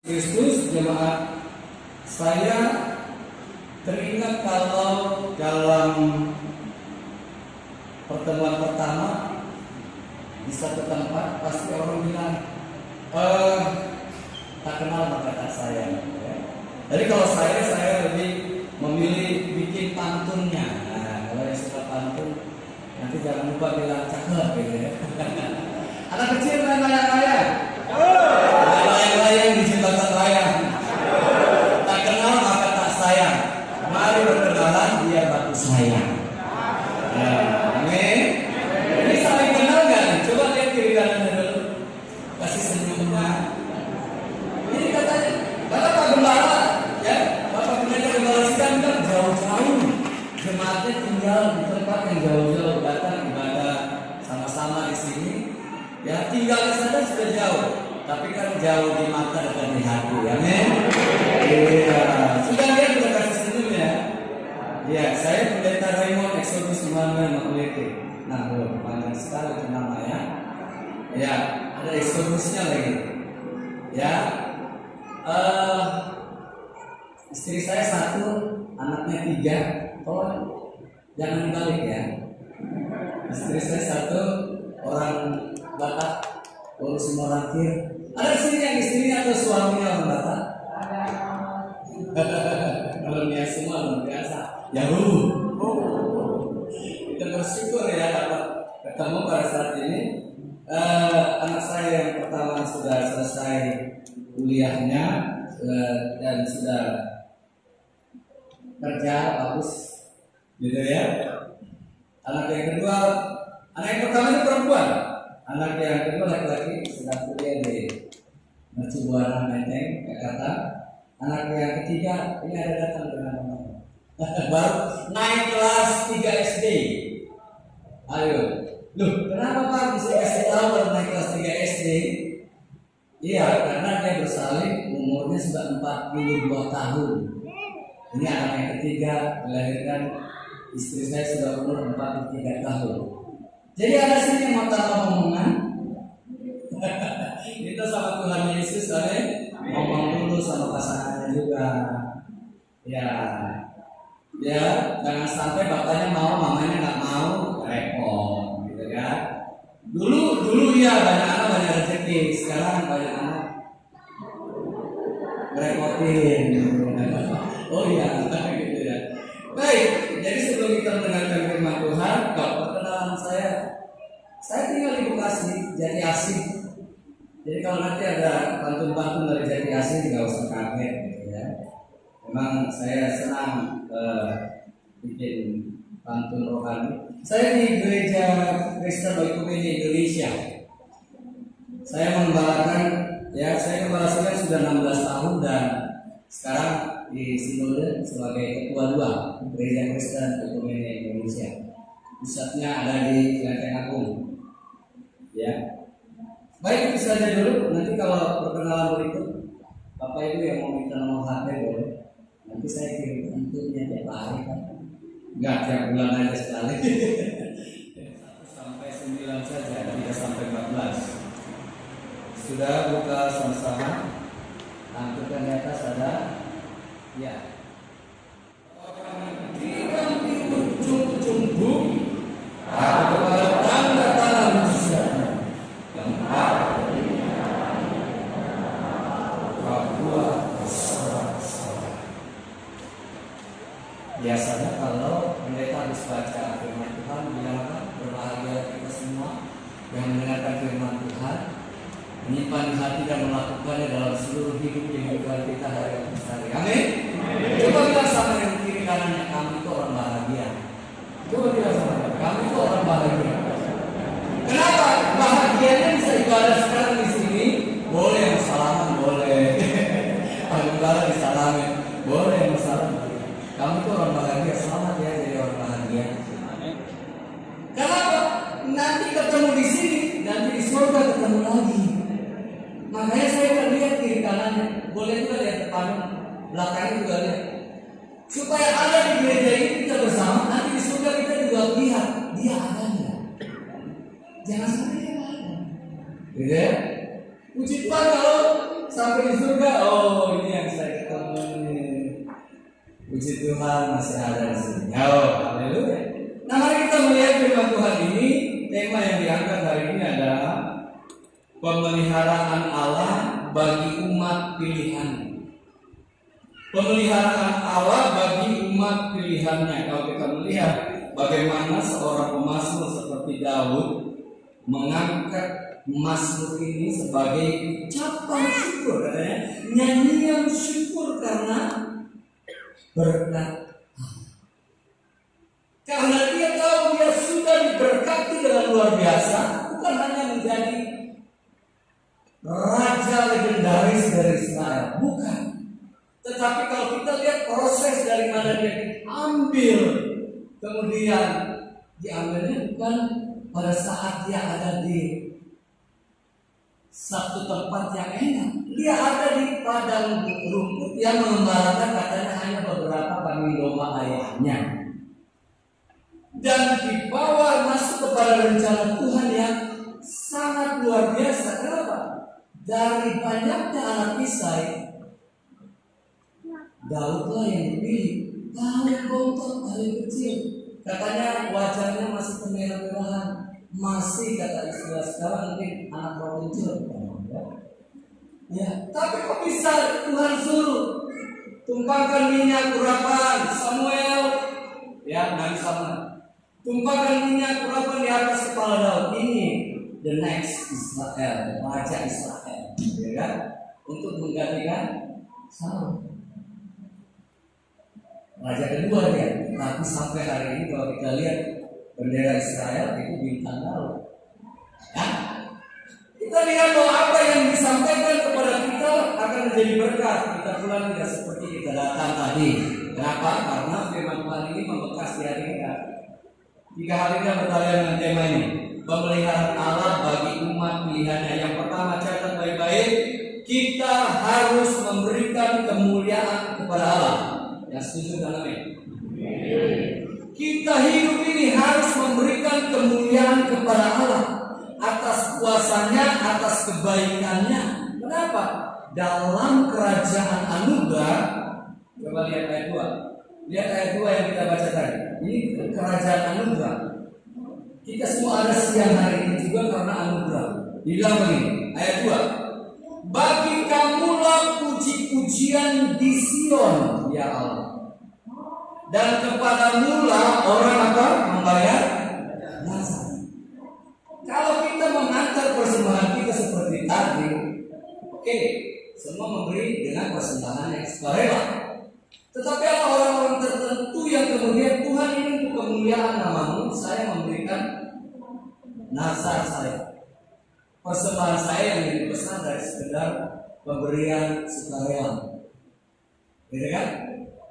Kristus jemaat, saya teringat kalau dalam pertemuan pertama di satu tempat pasti orang bilang tak kenal maka tak sayang. Jadi kalau saya lebih memilih bikin pantunnya. Nah, kalau yang suka pantun nanti jangan lupa bilang cakep gitu ya. Anak kecil main layang-layang. Layang-layang di jembatan layang. Tak kenal maka tak sayang. Mari berkenalan dia batu sayang. Amin. Ini saling kenal nggak? Coba lihat kiri kanan dulu. Kasih senyumnya. Ini katanya, kata Pak Gembala, ya, Bapak Pendeta Gembala Sidang kan jauh-jauh. Jemaatnya tinggal di tempat yang jauh-jauh, datang ibadah sama-sama di sini. Ya, tinggal di sana sudah jauh. Tapi kan jauh di mata dan di hati, amin. Iya, sudah lihat sudah kasih senyum ya. Ya, saya Pendeta Raymond Exodus Immanuel Makulete. Nah, belum panjang sekali itu namanya. Ya, ada Exodusnya lagi. Ya, istri saya satu, anaknya 3. Oh, jangan dibalik ya. Istri saya satu, orang Batak, urus orang kir. Ada di sini yang istrinya atau suaminya orang Batak? Kalau dia semua luar biasa. Ya kita bersyukur ya dapat ketemu pada saat ini. Anak saya yang pertama sudah selesai kuliahnya dan sudah kerja bagus, gitu ya. Anak yang kedua, anak yang pertama itu perempuan. Anak yang kedua laki-laki sedang kuliah di Mercu Buana Menteng, Jakarta. Anak yang ketiga ini ada datang dengan baru naik kelas 3 SD. Ayo, loh kenapa Pak bisa kasih tahu baru naik kelas 3 SD? Iya, karena dia bersalin umurnya sudah 42 tahun. Ini anak yang ketiga melahirkan, istri saya sudah umur 43 tahun. Jadi ada sini yang mau tambah omongan. Kita sama Tuhan Yesus ngomong dulu sama pasangannya juga. Ya, jangan sampai bapaknya mau, mamanya nggak mau, repot, gitu kan? Dulu ya banyak anak banyak rezeki, sekarang banyak anak merepotin. Oh iya, gitu ya. Baik, jadi sebelum kita mendengarkan firman Tuhan, perkenalan saya tinggal di Bekasi, Jati Asih. Jadi kalau nanti ada pantun-pantun dari Jati Asih, nggak usah kaget, gitu ya. Memang saya senang bikin pantun rohani. Saya di Gereja Kristen Oikumene Indonesia. Saya mengembalakan, ya saya gembala sudah 16 tahun dan sekarang di Sinode sebagai ketua 2 Gereja Kristen Oikumene Indonesia. Pusatnya ada di Lenteng Agung. Ya. Baik, itu saja dulu. Nanti kalau perkenalan berikut, Bapak Ibu yang mau minta nomor HP boleh. Nanti saya kirim tentunya tiap hari kan. Enggak tiap bulan aja sekali. 1 sampai 9 saja, tidak sampai 14. Sudah buka sama-sama. Tampilkan di atas ada. Ya. Di ujung-ujung bumi ada tanda tangan manusia. Biasanya kalau pendeta habis baca firman Tuhan bilang berbahagia kita semua yang mendengarkan firman Tuhan, menyimpan di hati dan melakukannya dalam seluruh kehidupan kita hari-hari. Amin. Coba bilang sama yang kiri kanannya, kami itu orang bahagia. Coba bilang sama kami itu orang bahagia. Kenapa? Bahagianya bisa ibadah sekarang di sini. Boleh yang salaman, boleh. Pagembala disalamin, boleh yang salaman. Kamu tuh orang bahagia, selamat ya jadi orang bahagia. Kenapa? Nanti ketemu di sini, nanti di surga ketemu lagi. Makanya saya terlihat kiri kanannya, boleh juga lihat depan, belakangnya juga lihat. Supaya ada di gereja ini kita bersama, nanti di surga kita juga lihat dia ada nggak. Jangan sampai dia ada. Gitu ya? Puji Tuhan kalau sampai di surga, oh ini yang saya ketemu nih. Puji Tuhan masih ada di sini. Oh, haleluya. Nah, mari kita melihat firman Tuhan ini. Tema yang diangkat hari ini adalah pemeliharaan Allah bagi umat pilihan. Pemeliharaan Allah bagi umat pilihannya. Kalau kita melihat bagaimana seorang pemazmur seperti Daud mengangkat mazmur ini sebagai ucapan syukur, katanya nyanyian syukur karena berkat. Karena dia tahu dia sudah diberkati dengan luar biasa, bukan hanya menjadi raja legendaris dari Israel, bukan. Tetapi kalau kita lihat proses dari mana dia diambil, kemudian diambilnya bukan pada saat dia ada di satu tempat yang enak. Dia ada di padang rumput yang mengembalakan, katanya hanya beberapa kambing domba ayahnya. Dan dibawa masuk kepada rencana Tuhan yang sangat luar biasa. Kenapa? Dari banyaknya anak Isai, Daudlah yang dipilih. Paling bontot, paling kecil. Katanya wajahnya masih kemerah-merahan. Masih, kata istilah sekarang, mungkin anak bocil. Ya, tapi kok bisa Tuhan suruh tumpahkan minyak urapan Samuel, ya, Nabi Samuel. Tumpahkan minyak urapan di atas kepala Daud. Ini the next Israel, raja Israel, ya kan? Untuk menggantikan Saul. Raja kedua dia. Tapi sampai hari ini kalau kita lihat bendera Israel itu bintang Daud. Ya? Kita lihat bahwa apa yang disampaikan kepada kita akan menjadi berkat. Kita pulang tidak seperti kita datang tadi. Kenapa? Karena firman Tuhan ini membekas di hati kita. 3 hari kita bertanya dengan tema ini, pemeliharaan Allah bagi umat pilihannya. Yang pertama, catat baik-baik, kita harus memberikan kemuliaan kepada Allah. Yang setuju dengan amin? Kita hidup ini harus memberikan kemuliaan kepada Allah atas kuasanya, atas kebaikannya. Kenapa? Dalam kerajaan anugerah, coba lihat ayat 2. Lihat ayat 2 yang kita baca tadi. Ini kerajaan anugerah. Kita semua ada siang hari ini juga karena anugerah. Dibilang begini, ayat 2. Bagi kamulah puji-pujian di Sion, ya Allah. Dan kepadamulah orang apa? Membayar nasab. Kalau kita mengantar persembahan kita seperti tadi, oke, semua memberi dengan persembahan yang sukarela. Tetapi ada orang-orang tertentu yang kemudian Tuhan ini untuk kemuliaan namamu, saya memberikan nasar saya, persembahan saya yang lebih besar dari sekedar pemberian sukarela, gitu kan?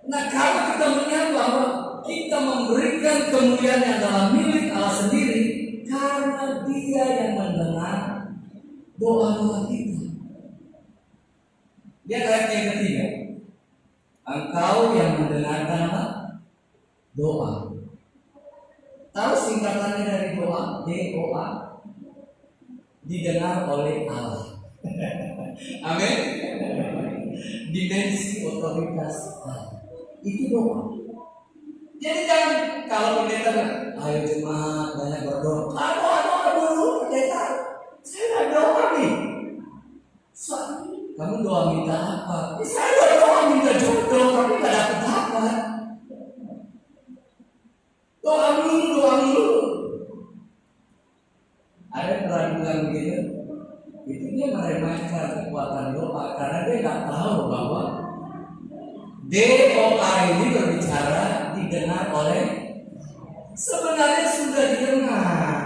Nah, kalau kita melihat bahwa kita memberikan kemuliaan yang adalah milik Allah sendiri, karena Dia yang mendengar doa-doa kita. Dia ayat yang ketiga. Engkau yang mendengarkan doa. Tahu singkatannya dari doa? DOA. Didengar oleh Allah. Amin. Dimensi otoritas Allah. Itu doa. Jadi jangan kalau pendeta, ayo jemaat banyak berdoa. Aduh, pendeta, saya doa nih. Kamu doa minta apa? Saya doa minta jodoh, tapi nggak dapat apa. Doa dulu. Ada keraguan begitu. Itu dia meremehkan kekuatan doa karena dia nggak tahu bahwa doa ini berbicara didengar oleh, sebenarnya sudah didengar.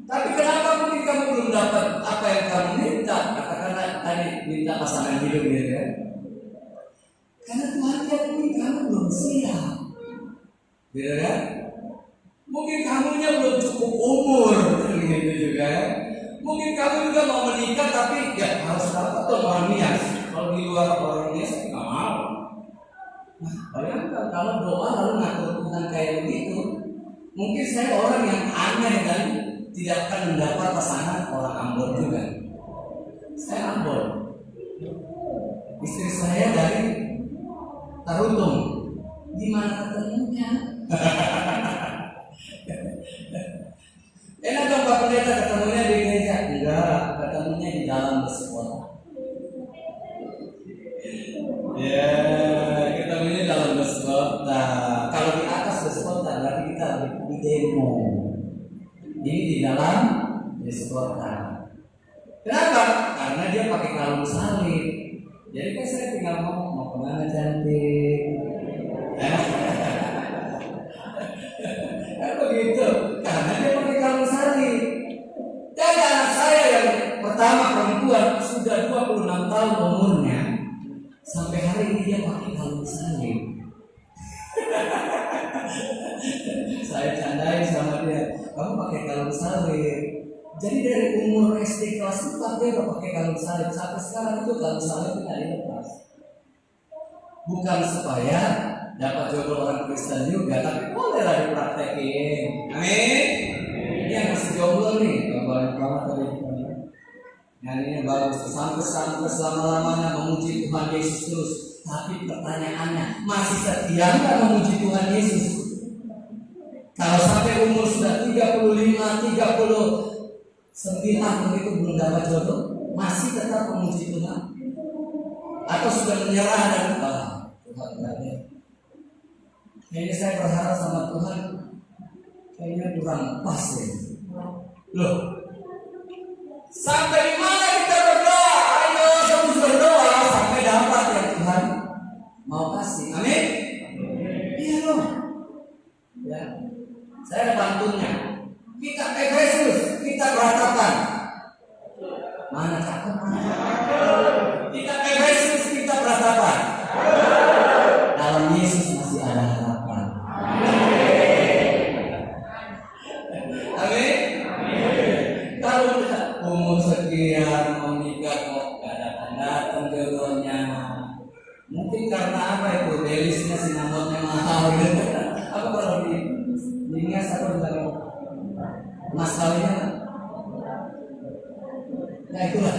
Tapi kenapa mungkin kamu belum dapat apa yang kamu minta? Karena tadi minta pasangan hidup gitu kan? Karena Tuhan mungkin kamu belum siap, gitu kan? Mungkin kamunya belum cukup umur, gitu juga. Mungkin kamu juga mau menikah tapi ya harus dapat orang nias. Kalau di luar orang nias nggak mau. Nah, bayangkan kalau doa lalu ngatur Tuhan kayak begitu, mungkin saya orang yang aneh dan tidak akan mendapat pasangan orang Ambon juga. Saya Ambon. Istri saya dari Tarutung. Gimana ketemunya? Enak dong Pak Pendeta, ketemunya di gereja? Enggak, ketemunya di dalam bersekolah. Ya, ketemunya dalam bersekolah. Nah, kalau di atas bersekolah berarti kita di demo. Ini di dalam bersekolah. Kenapa? Karena dia pakai kalung salib. Jadi kan saya tinggal mau kemana cantik. Kan begitu. Karena dia pakai kalung salib. Dan anak saya yang pertama perempuan sudah 26 tahun umurnya, sampai hari ini dia pakai kalung salib. Saya candain sama dia, kamu pakai kalung salib. Jadi dari umur SD kelas 4 dia udah pakai kalung salib. Sampai sekarang itu kalung salib tidak dilepas. Bukan supaya dapat jodoh orang Kristen juga, tapi bolehlah dipraktekin. Amin. Ini yang masih jomblo nih, kalau tadi nyanyinya bagus, sampai selama-lamanya memuji Tuhan Yesus terus. Tapi pertanyaannya, masih setia nggak memuji Tuhan Yesus? Kalau sampai umur sudah 35, 39 begitu belum dapat jodoh, masih tetap memuji Tuhan? Atau sudah menyerah dan Tuhan berarti? Kayaknya saya berharap sama Tuhan, kayaknya kurang pas ya. Loh, sampai di mana kita berdoa? Ayo terus berdoa sampai dapat ya Tuhan mau kasih. Amin. Iya loh. Ya, saya ada pantunnya. Kita Efesus, kita beratapan. Mana cakep? Kita Efesus, kita beratapan. Dalam Yesus masih ada harapan. Amin. Kalau kita umur sekian mau nikah kok gak datang jodohnya, mungkin karena apa itu? Belisnya sinamotnya mahal gitu. Apa kalau di Nias atau di mas kawinnya? Nah itulah.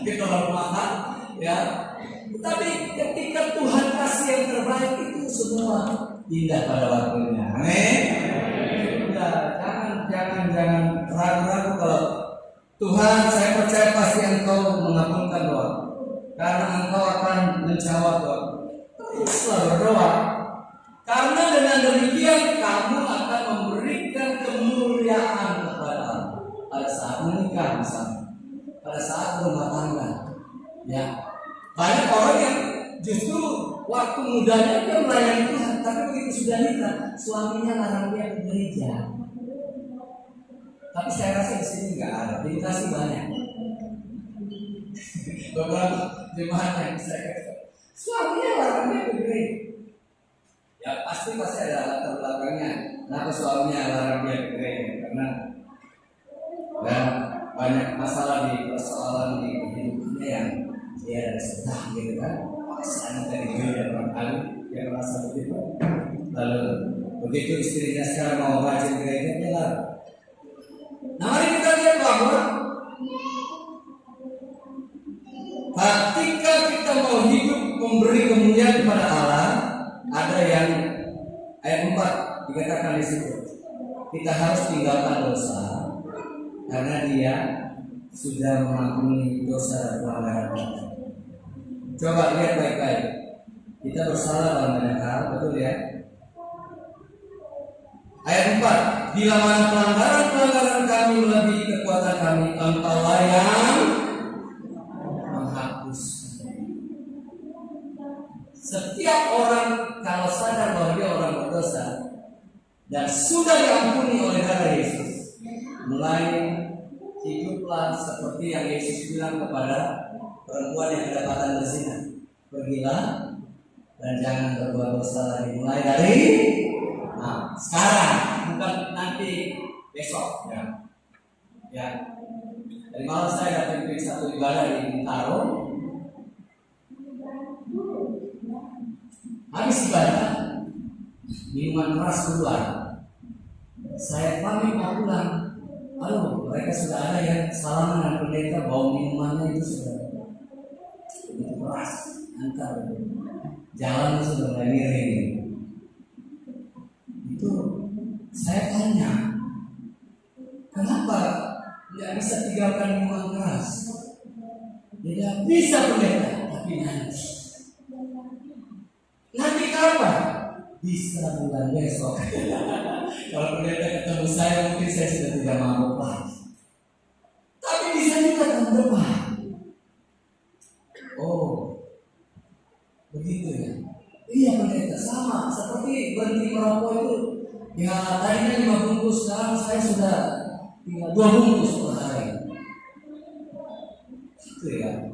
Kita lalu mahal ya. Tapi ketika Tuhan kasih yang terbaik itu semua indah pada waktunya. Amin. Jangan ragu-ragu kalau Tuhan, saya percaya pasti Engkau mengabulkan doa, karena Engkau akan menjawab doa. Teruslah berdoa, karena dengan demikian kamu akan memberikan kemuliaan kepada Allah pada saat menikah misalnya, pada saat berumah tangga. Ya, banyak orang yang justru waktu mudanya dia melayani Tuhan, tapi begitu sudah nikah, suaminya larang dia ke gereja. Tapi saya rasa di sini nggak ada, dikasih banyak. Beberapa jemaat yang saya kata, suaminya larangnya ke gereja. Ya pasti ada latar belakangnya. Kenapa suaminya larang dia ke gereja? Karena banyak masalah di persoalan di hidupnya yang dia ada sedang gitu kan. Pasti anak dari gereja barangkali dia merasa begitu. Lalu begitu istrinya sekarang mau rajin gereja, dia larang. Nah, mari kita lihat bahwa ketika kita mau hidup memberi kemuliaan kepada Allah, ada yang ayat 4 dikatakan di situ. Kita harus tinggalkan dosa karena Dia sudah mengampuni dosa dan pelanggaran kita. Coba lihat baik-baik. Kita bersalah dalam banyak hal, betul ya? Ayat 4, bila mana pelanggaran kami melebihi kekuatan kami, Engkaulah yang menghapus. Setiap orang kalau sadar bahwa dia orang berdosa dan sudah diampuni oleh darah Yesus, mulai hiduplah seperti yang Yesus bilang kepada perempuan yang kedapatan berzina, pergilah dan jangan berbuat dosa lagi. Mulai dari sekarang, bukan nanti besok ya. Ya. Dari malam saya datang ke satu ibadah di Bintaro. Habis ibadah, minuman keras keluar. Saya pamit mau pulang. Mereka sudah ada yang salaman dengan pendeta, bawa minumannya itu sudah. antar jalan sudah mulai miring. Itu saya tanya, kenapa tidak bisa tinggalkan minuman keras? Tidak bisa pendeta, tapi nanti kapan? Bisa bulan besok. Kalau pendeta ketemu saya mungkin saya sudah tidak mabuk lagi. Tapi bisa juga tahun depan. Oh, begitu ya. Iya pendeta, sama seperti berhenti merokok itu. Ya tadinya 5 bungkus, sekarang saya sudah tinggal 2 bungkus per hari. Gitu ya.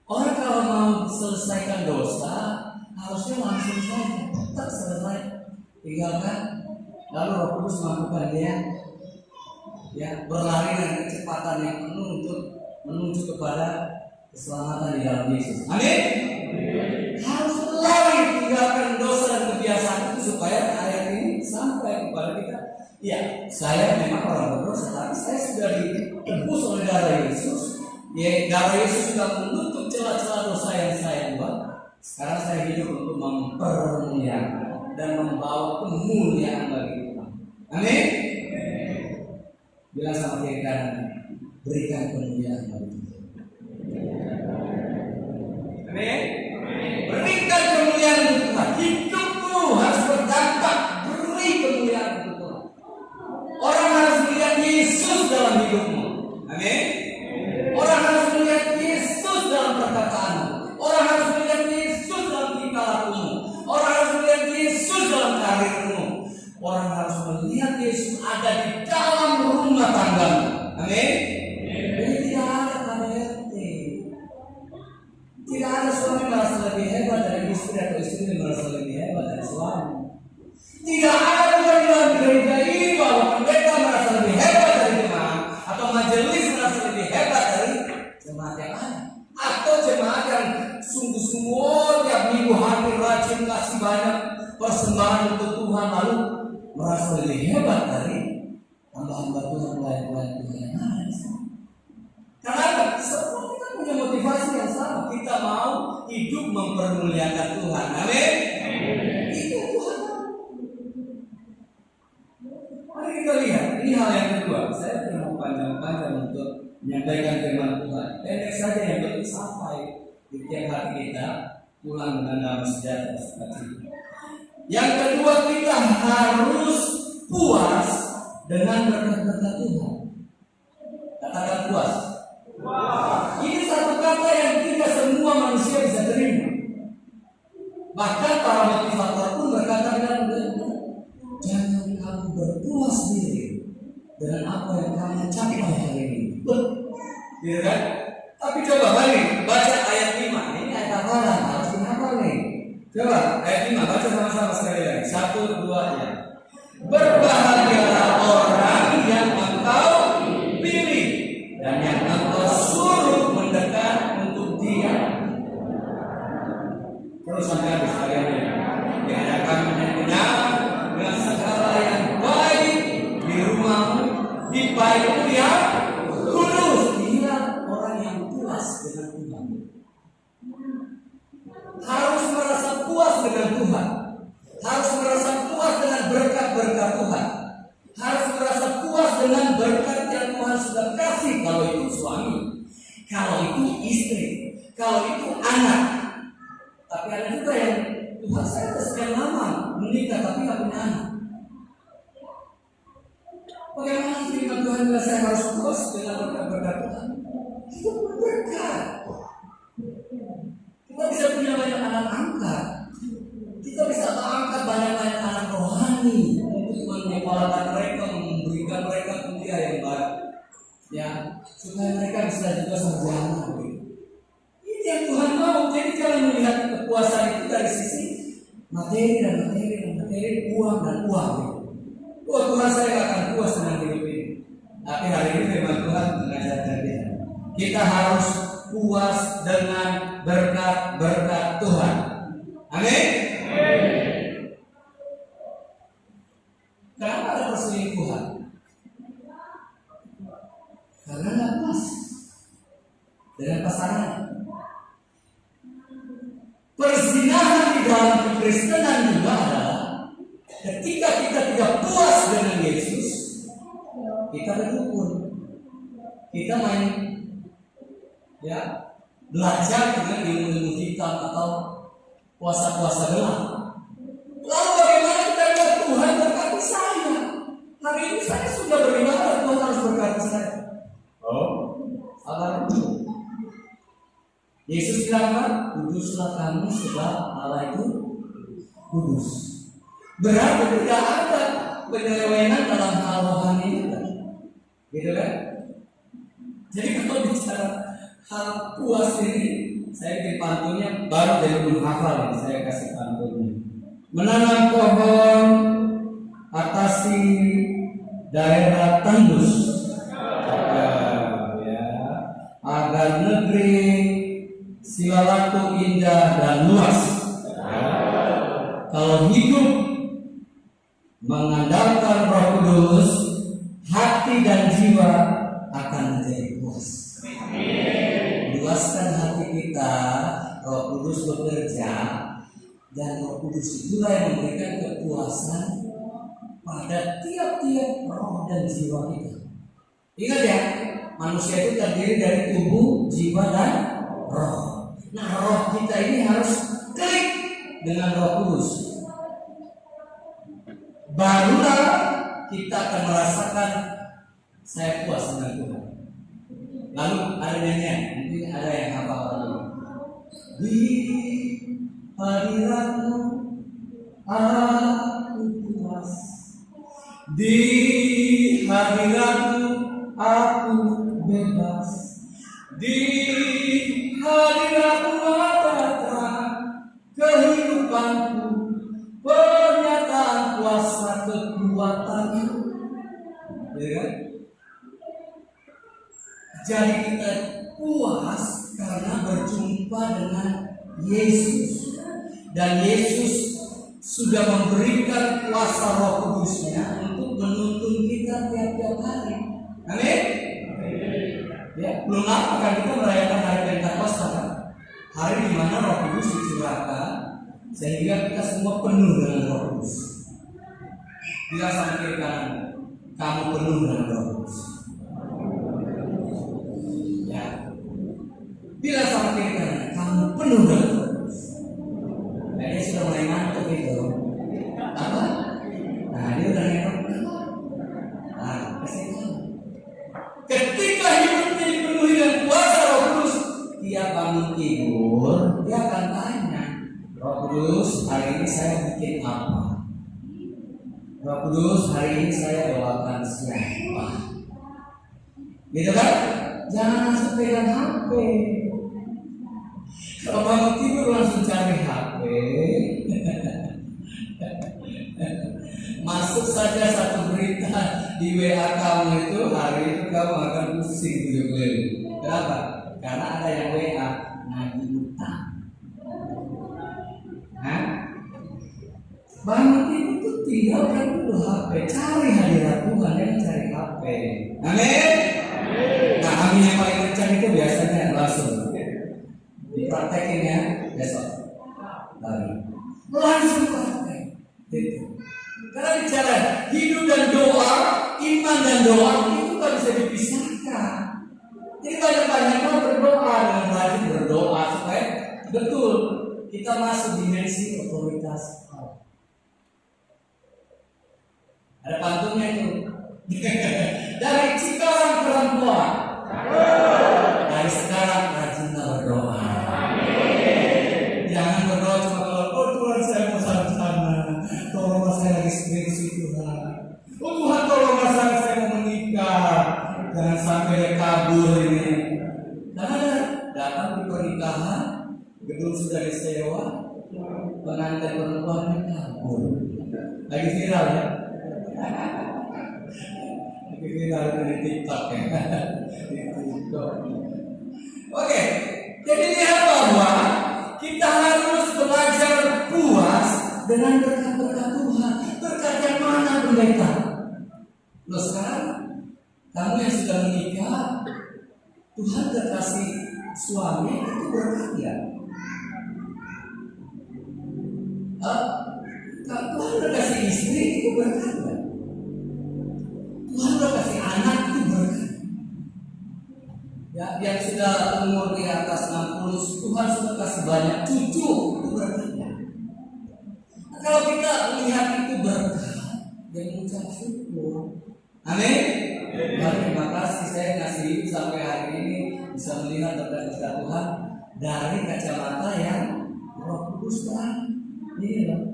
Orang kalau mau selesaikan dosa harusnya langsung saja tetap selesai, tinggalkan. Lalu Roh Kudus mampukan dia ya berlari dengan kecepatan yang penuh untuk menuju kepada keselamatan di dalam Yesus. Amin. Harus berlari tinggalkan dosa dan kebiasaan itu supaya ayat ini sampai kepada kita. Ya, saya memang orang berdosa, tapi saya sudah ditebus oleh darah Yesus. Ya, darah Yesus sudah menutup celah-celah dosa yang saya buat. Sekarang saya hidup untuk mempermuliakan dan membawa kemuliaan bagi Tuhan. Amin. Bilang sama kiri kanan, berikan kemuliaan bagi Tuhan. Amin. Berikan kemuliaan untuk Tuhan. Hidupmu harus berdampak. Beri kemuliaan untuk Tuhan. Orang harus melihat Yesus dalam hidupmu. Amin. Orang harus melihat Yesus dalam perkataanmu. Orang harus melihat Yesus dalam tingkah lakumu. Orang harus melihat Yesus dalam karirmu. Orang harus melihat Yesus ada di dalam rumah tanggamu. Amin. Jadi tidak ada KDRT. Tidak ada suami merasa lebih hebat dari istri atau istri merasa lebih hebat dari suami. Tidak ada orang dalam gereja ini bahwa pendeta merasa lebih hebat dari jemaat atau majelis merasa lebih hebat dari jemaat yang lain. Atau jemaat yang sungguh-sungguh tiap minggu hadir rajin kasih banyak persembahan untuk Tuhan lalu merasa lebih hebat dari hamba-hamba Tuhan pelayan-pelayan Tuhan yang lain. Kenapa? Semua kita punya motivasi yang sama. Kita mau hidup mempermuliakan Tuhan. Amin. Itu Tuhan. Mari kita lihat. Ini hal yang kedua. Saya tidak mau panjang-panjang untuk menyampaikan firman Tuhan. Pendek saja yang penting sampai di tiap hati kita pulang dengan damai sejahtera sukacita. Yang kedua, kita harus puas dengan berkat-berkat Tuhan. Katakan puas. Ini satu kata yang tidak semua manusia bisa terima. Bahkan para motivator pun berkata dengan benar, jangan kamu berpuas diri dengan apa yang kamu capai hari ini. Gitu kan? Tapi coba balik, baca ayat 5. Ini ayat hafalan, harus dihafal nih. Coba ayat 5, baca sama-sama sekali lagi. 1, 2 ya. Berbahagialah orang yang engkau pilih dan yang engkau suruh mendekat untuk Dia. Terus sampai habis ayatnya. Diadakan benar dengan segala yang baik di rumahmu, di baikmu yang kudus. Dia orang yang puas dengan Tuhan. Harus merasa puas dengan Tuhan. Harus merasa puas dengan berkat-berkat Tuhan. Harus merasa puas dengan berkat yang Tuhan sudah kasih. Kalau itu suami, kalau itu istri, kalau itu anak. Tapi ada juga yang Tuhan, saya sudah sekian lama menikah tapi nggak punya anak. Bagaimana firman Tuhan bilang saya harus puas dengan berkat-berkat Tuhan? Itu berkat. Kita bisa punya banyak anak angkat. Kita bisa angkat banyak-banyak anak rohani untuk menyepalakan mereka, memberikan mereka kuliah yang baik, ya, supaya mereka bisa juga sarjana. Ini yang Tuhan mau. Jadi jangan melihat kepuasan itu dari sisi materi dan materi, uang dan uang. Oh Tuhan, saya gak akan puas dengan hidup ini. Tapi hari ini firman Tuhan mengajarkan kita harus puas dengan berkat-berkat Tuhan. Amin. Kenapa ada perselingkuhan? Karena nggak puas dengan pasangan. kita main ya belajar dengan ilmu hitam atau puasa-puasa gelap. Lalu bagaimana kita lihat Tuhan berkati saya? Hari ini saya sudah beribadah, Tuhan harus berkati saya. Oh, sabar dulu. Yesus bilang apa? Kuduslah kamu sebab Allah itu kudus. Berarti tidak ada penyelewengan dalam hal rohani itu, gitu kan? Jadi kalau bicara hal puas ini, saya bikin pantunnya baru dari belum hafal ini, saya kasih pantunnya. Menanam pohon atasi daerah tandus, agar negeri Silalaku indah dan luas. Kalau hidup mengandalkan Roh Kudus, hati dan jiwa akan menjadi puas. Luaskan hati kita, Roh Kudus bekerja, dan Roh Kudus itulah yang memberikan kepuasan pada tiap-tiap roh dan jiwa kita. Ingat ya, manusia itu terdiri dari tubuh, jiwa, dan roh. Nah, roh kita ini harus klik dengan Roh Kudus. Barulah kita akan merasakan saya puas dengan Tuhan. Lalu ada nyanyian, mungkin ada yang hafal dulu. Di hadiratmu aku puas. Di hadiratmu aku bebas. Di hadiratmu ada kehidupanku, pernyataan kuasa kekuatanmu. Ya kan? Jadi kita puas karena berjumpa dengan Yesus, dan Yesus sudah memberikan kuasa Roh Kudusnya untuk menuntun kita tiap-tiap hari. Amin. Ya, belum lama kan kita merayakan hari Pentakosta kan? Hari di mana Roh Kudus dicurahkan sehingga kita semua penuh dengan Roh Kudus. Bila sampai kanan, kamu penuh dengan Roh Kudus. Ya. Bila sampai kanan, kamu penuh dengan Roh Kudus. Nah, dia sudah mulai ngantuk itu. Apa? Nah, dia udah nengok. Nah, kasih tahu. Ketika hidupnya dipenuhi dengan kuasa Roh Kudus, dia bangun tidur, dia akan tanya, Roh Kudus, hari ini saya bikin apa? Roh Kudus, hari ini saya doakan siapa? Gitu kan? Jangan langsung pegang HP. Kalau bangun tidur langsung cari HP. Masuk saja satu berita di WA kamu itu, hari itu kamu akan pusing keliling. Kenapa? Karena ada yang WA nagih utang. Hah? Bangun itu tinggalkan dulu HP, cari hadirat Tuhan, jangan cari HP. Amin. Nah, amin yang paling kencang itu biasanya langsung dipraktekin ya besok. Langsung praktek. Gitu. Karena bicara hidup dan doa, iman dan doa itu tak bisa dipisahkan. Jadi banyak-banyak orang berdoa dengan rajin berdoa supaya betul kita masuk dimensi otoritas Allah. Ada pantunnya itu. Dari cikarang perempuan. Dari sekarang rajinlah berdoa. Jangan berdoa cuma kalau Tuhan saya mau sana. Tolong saya lagi skripsi Tuhan. Tuhan tolong saya mau menikah. Jangan sampai kabur ini. Karena datang di pernikahan, gedung sudah disewa, pengantin perempuannya kabur. Lagi viral ya. Lagi viral di TikTok ya. Di TikTok. Oke, jadi lihat bahwa kita harus belajar puas dengan berkat-berkat Tuhan. Berkat yang mana pendeta? Loh sekarang kamu yang sudah menikah, Tuhan terkasih suami itu berkat ya. Tuhan terkasih istri itu berkat ya. Tuhan terkasih anak itu berkat. atas 60, Tuhan sudah kasih banyak cucu, itu berkatnya. Nah, kalau kita melihat itu berkat dan mengucap syukur, amin. Terima kasih saya ngasih sampai hari ini bisa melihat berkat Tuhan dari kacamata yang Roh Kudus kan. Ini loh.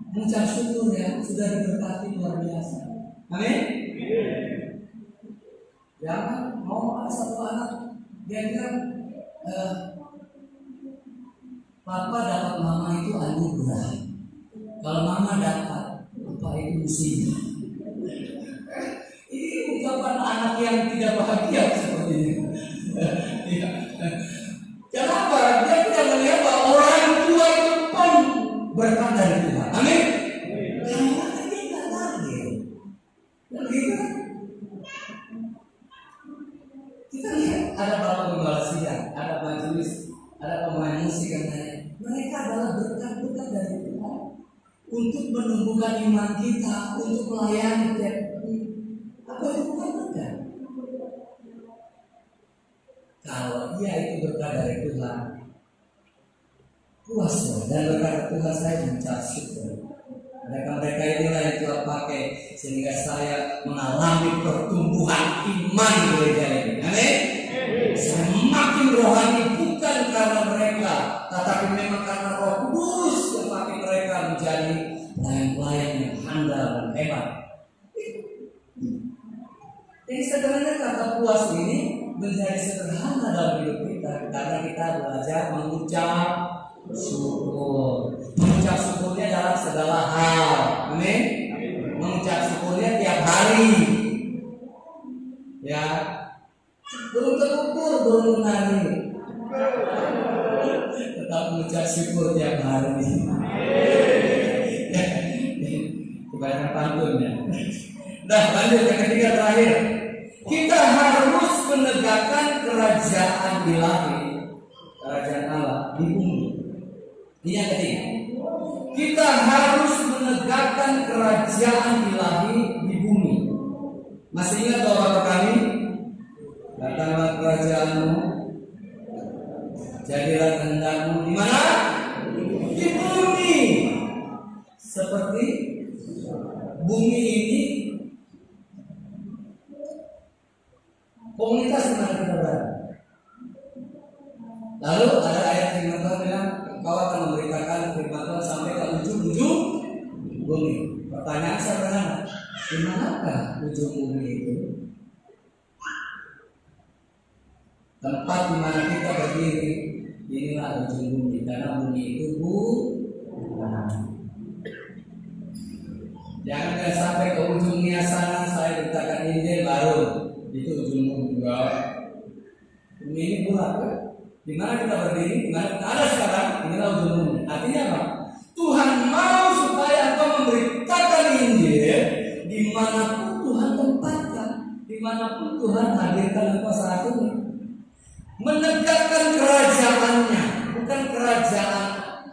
Mengucap syukur ya, sudah diberkati luar biasa. Amin. Jangan mau ada satu anak dia bilang papa dapat mama itu anugerah. Kalau mama dapat, papa itu musibah. Ini ucapan anak yang tidak bahagia seperti ini. Kenapa? Dia tidak melihat bahwa orang tua itu pun berkat dari Tuhan. Amin. Karena dia tidak tahu. Dan gitu. Kita lihat ada para pembawa sidang, ada majelis, ada pemain musik yang lain. Mereka adalah berkat-berkat dari Tuhan untuk menumbuhkan iman kita, untuk melayani apa itu bukan berkat. Kalau dia itu berkat dari Tuhan, puas dan berkat Tuhan saya mengucap syukur. Mereka inilah yang Tuhan pakai sehingga saya mengalami pertumbuhan iman gereja ini. Amin. Semakin rohani bukan karena mereka, tetapi memang karena Roh Kudus yang pakai mereka menjadi pelayan-pelayan yang handal dan hebat. Jadi sebenarnya kata puas ini menjadi sederhana dalam hidup kita karena kita belajar mengucap syukur. Mengucap syukurnya dalam segala hal. Amin. Mengucap syukurnya tiap hari. Ya. Belum terukur, belum menari. Tetap mengucap syukur tiap hari. Kebanyakan pantunnya. Nah, lanjut yang ketiga terakhir. Kita harus menegakkan kerajaan ilahi, kerajaan Allah di bumi. Ini yang ketiga. Kita harus menegakkan kerajaan ilahi di bumi. Masih ingat doa kami? Datanglah kerajaanmu, jadilah kehendakmu di mana? Di bumi. Seperti bumi ini komunitas di mana kita berada. Lalu ada ayat firman Tuhan bilang, engkau akan memberitakan firman Tuhan sampai ke ujung-ujung bumi. Pertanyaan sederhana, di manakah ujung bumi itu? Tempat di mana kita berdiri, inilah ujung bumi. Karena bumi itu jangan sampai ke ujungnya sana saya beritakan Injil baru itu ujung bumi. Bumi ini bulat kan? Di mana kita berdiri, di mana kita ada sekarang, inilah ujung bumi. Artinya apa? Tuhan mau supaya engkau memberitakan Injil dimanapun Tuhan tempatkan, dimanapun Tuhan hadirkan engkau saat ini. Menegakkan kerajaannya, bukan kerajaan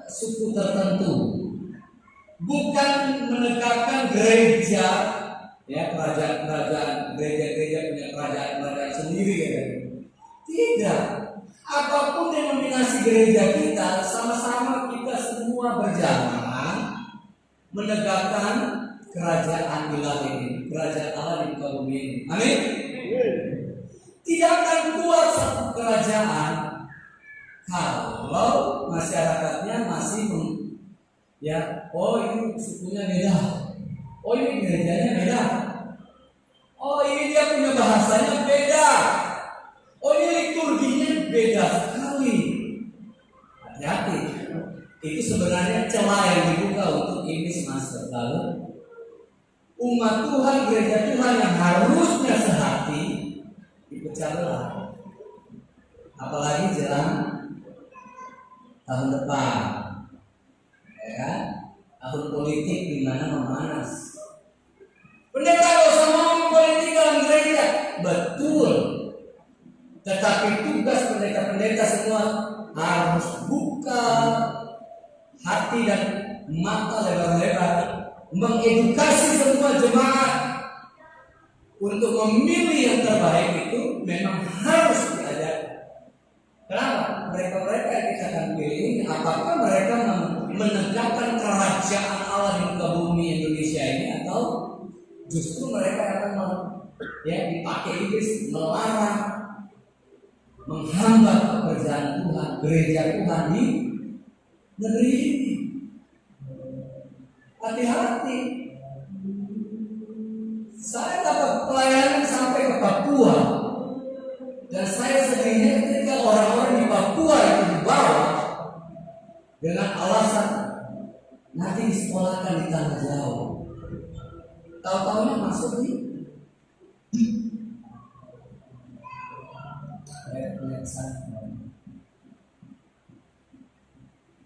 suku tertentu, bukan menegakkan gereja, ya kerajaan gereja punya kerajaan sendiri ya. Tidak. Apapun denominasi gereja kita, sama-sama kita semua berjalan menegakkan kerajaan ilahi ini, kerajaan Allah di muka bumi ini. Amin. Tidak akan kuat satu kerajaan kalau masyarakatnya masih ini sukunya beda, ini gerejanya beda, ini dia punya bahasanya beda, ini liturginya beda sekali. Hati-hati, itu sebenarnya celah yang dibuka untuk iblis masuk. Lalu umat Tuhan, gereja Tuhan yang harusnya sehati dipecah belah. Apalagi jelang tahun depan, ya kan? Tahun politik di mana memanas. Pendeta gak usah ngomong politik dalam gereja, betul. Tetapi tugas pendeta-pendeta semua harus buka hati dan mata lebar-lebar, mengedukasi semua jemaat untuk memilih yang terbaik itu memang harus diajar. Kenapa? Mereka-mereka yang kita akan pilih ini, apakah mereka menegakkan kerajaan Allah di muka bumi Indonesia ini, atau justru mereka akan dipakai iblis melarang, menghambat pekerjaan Tuhan, gereja Tuhan di negeri ini. Hati-hati. Saya dapat pelayanan sampai ke Papua, dan saya sedihnya ketika orang-orang di Papua itu dibawa dengan alasan nanti disekolahkan di tanah jauh. Tahu-tahunya masuk di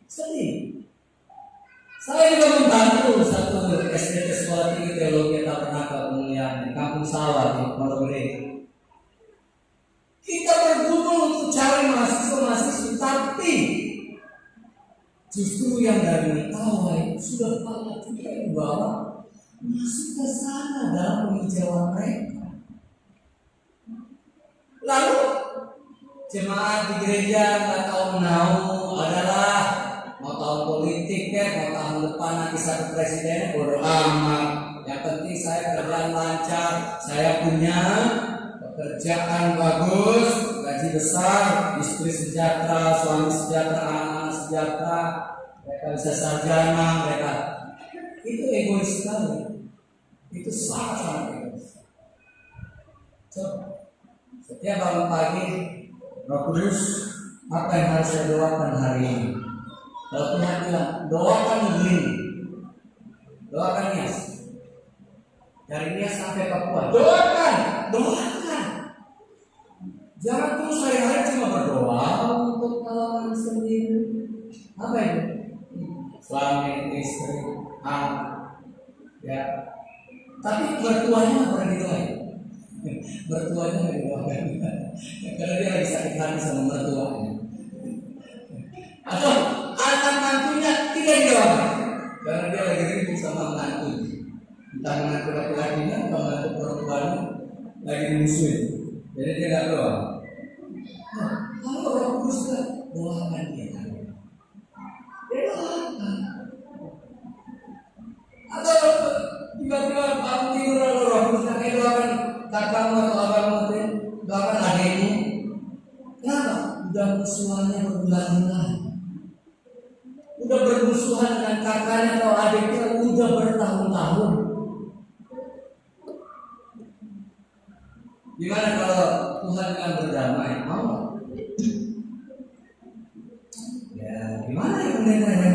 sedih. Saya juga membantu satu SDT Sekolah Tinggi Teologi Tabernakel Kemuliaan di Kampung Sawah di Malobre. Kita bergumul untuk cari mahasiswa-mahasiswa, tapi justru yang dari Mentawai sudah banyak juga yang bawa masuk ke sana dalam penghijauan mereka. Lalu jemaat di gereja nggak tahu menau adalah mau tahun politik mau tahun depan nanti satu presiden, bodoh amat. Yang penting saya kerjaan lancar, saya punya pekerjaan bagus, gaji besar, istri sejahtera, suami sejahtera, anak-anak sejahtera, mereka bisa sarjana, mereka itu egois sekali. Itu sangat egois. Setiap bangun pagi, Roh Kudus, apa yang harus saya doakan hari ini? Kalau Tuhan bilang, doakan negeri, doakan Nias, dari Nias sampai Papua, doakan. Jangan terus hari-hari cuma berdoa untuk kalangan sendiri. Apa itu? Suami, istri, anak, ya. Tapi mertuanya pernah didoain. Mertuanya nggak didoakan, karena dia lagi sakit hati sama mertuanya. Atau anak mantunya tidak didoakan, karena dia lagi ribut sama mantunya. Entah menantu laki-lakinya atau menantu perempuannya lagi dimusuhin, jadi dia nggak doa. Kalau Roh Kudus doakan dia, doakan. Atau tiba-tiba kamu tidur lalu Roh Kudus doakan kakakmu atau abangmu, doakan adikmu. Kenapa? Udah musuhannya berbulan-bulan, udah bermusuhan dengan kakaknya atau adiknya udah bertahun-tahun. Gimana kalau Tuhan akan berdamai? Mau? Ya, gimana ya pendeta ya?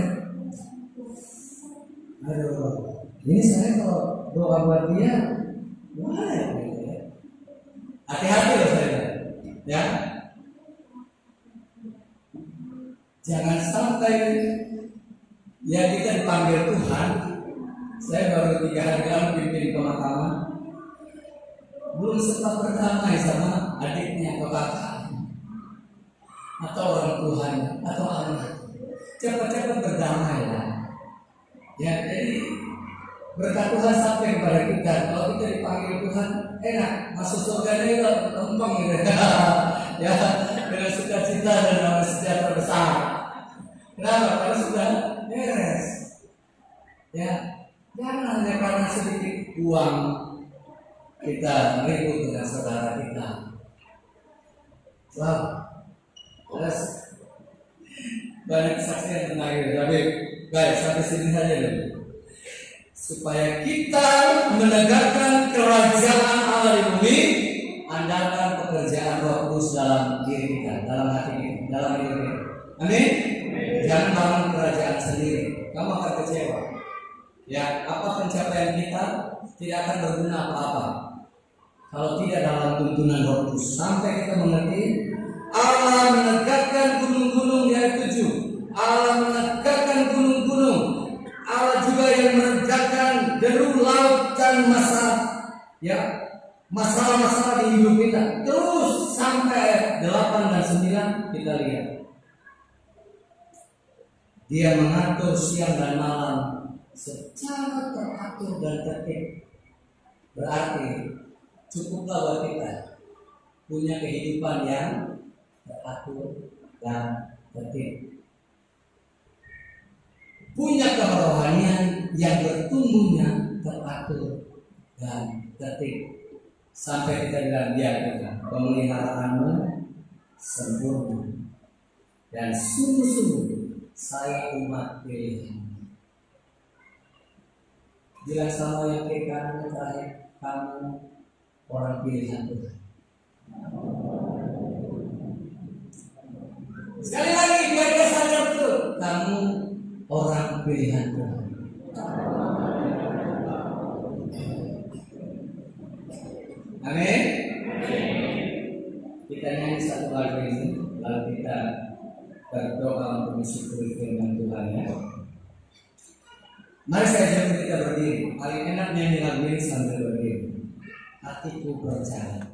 Aduh, ini saya kalau doa buat dia, gimana ya? Hati-hati loh saya, ya. Jangan sampai ya kita dipanggil Tuhan. Saya baru 3 hari lalu pimpin pemakaman, belum sempat berdamai sama adiknya atau kakaknya, atau orang Tuhan atau anak. Cepat-cepat berdamai lah. Ya, jadi berkat Tuhan sampai kepada kita. Kalau kita dipanggil Tuhan, enak, masuk surga itu gampang gitu. Ya, dengan sukacita dan damai sejahtera besar. Kenapa? Karena sudah beres. Ya, jangan hanya karena sedikit uang kita ribut dengan saudara kita. Wow, terus banyak saksian tentang itu. Tapi baik, sampai sini saja dulu. Supaya kita menegakkan kerajaan Allah di bumi, andalkan pekerjaan Roh Kudus dalam diri kita, dalam hati kita, dalam hidup kita. Amin. Jangan bangun kerajaan sendiri, kamu akan kecewa. Ya, apa pencapaian kita tidak akan berguna apa-apa kalau tidak dalam tuntunan Roh Kudus. Sampai kita mengerti Allah menegakkan gunung-gunung yang 7. Allah menegakkan gunung-gunung. Allah juga yang menegakkan deru laut dan masalah-masalah di hidup kita. Terus sampai 8 dan 9 kita lihat. Dia mengatur siang dan malam secara teratur dan tertib. Berarti cukuplah buat kita punya kehidupan yang teratur, dan tertib. Punya kerohanian yang bertumbuhnya teratur dan tertib. Sampai kita bilang dia pemeliharaanmu sempurna dan sungguh-sungguh saya umat pilihan. Bilang sama yang kiri kanan terakhir, kamu orang pilihan Tuhan. Sekali lagi biar dia sadar betul, kamu orang pilihan Tuhan. Amin. Kita nyanyi satu lagu ini, lalu kita berdoa untuk mensyukuri firman Tuhan ya. Mari saya ajak kita berdiri. Paling enak nyanyi lagu ini sambil berdiri. Hatiku berjalan.